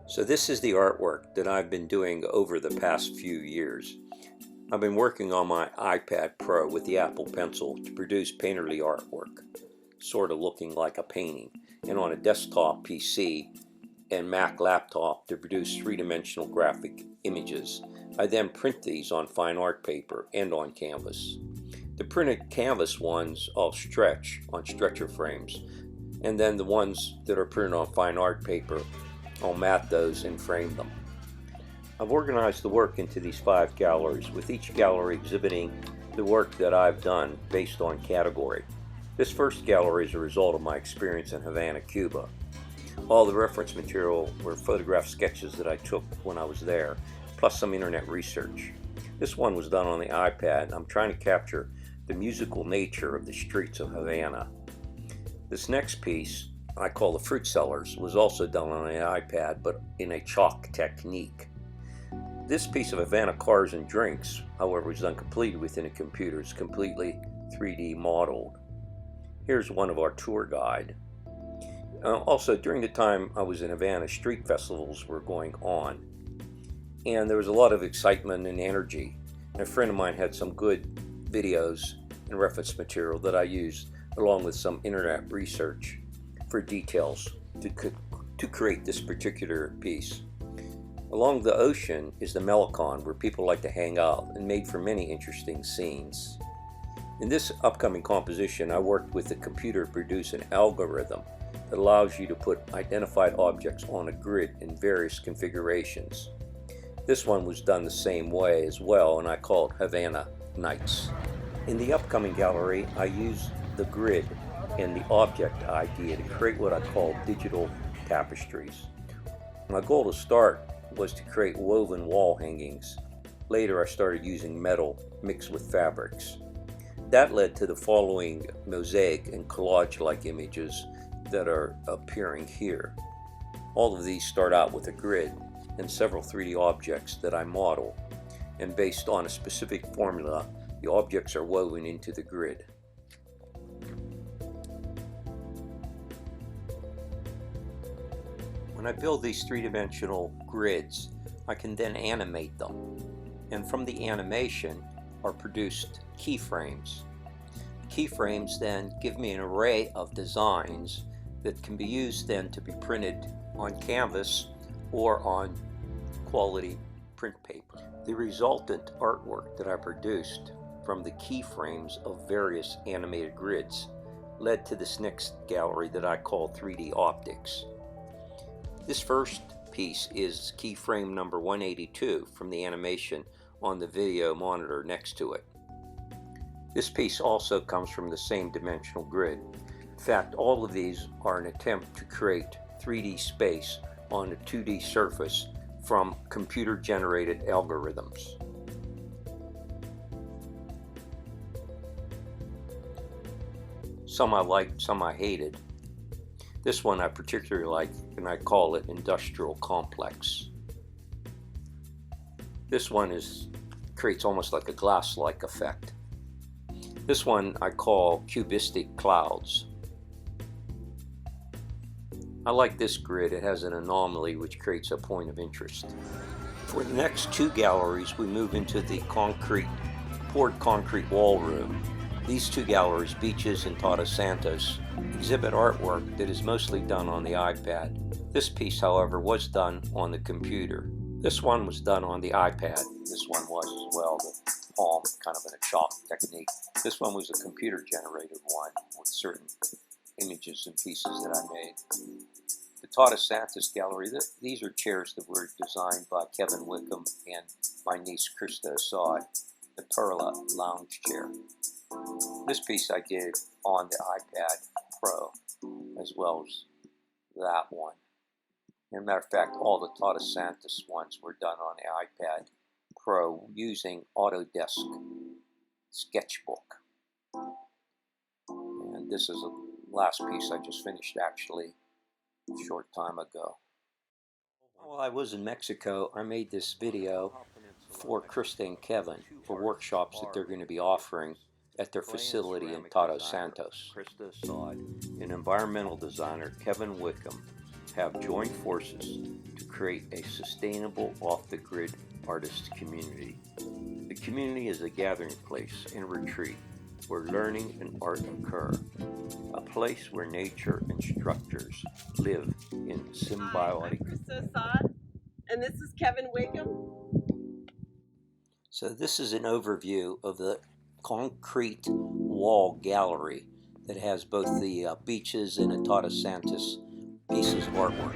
So this is the artwork that I've been doing over the past few years. I've been working on my iPad Pro with the Apple Pencil to produce painterly artwork, sort of looking like a painting, and on a desktop PC and Mac laptop to produce three-dimensional graphic images. I then print these on fine art paper and on canvas. The printed canvas ones I'll stretch on stretcher frames, and then the ones that are printed on fine art paper, I'll mat those and frame them. I've organized the work into these 5 galleries, with each gallery exhibiting the work that I've done based on category. This first gallery is a result of my experience in Havana, Cuba. All the reference material were photograph sketches that I took when I was there, plus some internet research. This one was done on the iPad. I'm trying to capture the musical nature of the streets of Havana. This next piece, I call the Fruit Sellers, was also done on an iPad, but in a chalk technique. This piece of Havana cars and drinks, however, was done completely within a computer. It's completely 3D modeled. Here's one of our tour guide. Also, during the time I was in Havana, street festivals were going on, and there was a lot of excitement and energy. And a friend of mine had some good videos and reference material that I used, along with some internet research, for details to create this particular piece. Along the ocean is the Melicon, where people like to hang out, and made for many interesting scenes. In this upcoming composition, I worked with the computer to produce an algorithm that allows you to put identified objects on a grid in various configurations. This one was done the same way as well, and I call it Havana Nights. In the upcoming gallery, I use the grid and the object idea to create what I call digital tapestries. My goal to start was to create woven wall hangings. Later I started using metal mixed with fabrics. That led to the following mosaic and collage-like images that are appearing here. All of these start out with a grid and several 3D objects that I model, and based on a specific formula, the objects are woven into the grid. When I build these three-dimensional grids, I can then animate them, and from the animation are produced keyframes. Keyframes then give me an array of designs that can be used then to be printed on canvas or on quality print paper. The resultant artwork that I produced from the keyframes of various animated grids led to this next gallery that I call 3D Optics. This first piece is keyframe number 182 from the animation on the video monitor next to it. This piece also comes from the same dimensional grid. In fact, all of these are an attempt to create 3D space on a 2D surface from computer-generated algorithms. Some I liked, some I hated. This one I particularly like, and I call it Industrial Complex. This one creates almost like a glass-like effect. This one I call Cubistic Clouds. I like this grid. It has an anomaly which creates a point of interest. For the next 2 galleries, we move into the poured concrete wall room. These 2 galleries, Beaches and Todos Santos, exhibit artwork that is mostly done on the iPad. This piece, however, was done on the computer. This one was done on the iPad. This one was as well, the palm kind of in a chalk technique. This one was a computer-generated one with certain images and pieces that I made. The Todos Santos gallery, these are chairs that were designed by Kevin Wickham and my niece Krista Assad, the Perla lounge chair. This piece I did on the iPad Pro as well as that one. As a matter of fact, all the Todos Santos ones were done on the iPad Pro using Autodesk Sketchbook. And this is the last piece I just finished actually a short time ago. While I was in Mexico, I made this video for Krista and Kevin for workshops that they're going to be offering at their facility in Todos Santos. Krista Assad, an environmental designer, Kevin Wickham, have joined forces to create a sustainable off-the-grid artist community. The community is a gathering place and retreat where learning and art occur, a place where nature and structures live in symbiotic. Hi, I'm Krista, and this is Kevin Wakeham. So this is an overview of the concrete wall gallery that has both the beaches and a Todos Santos pieces of artwork.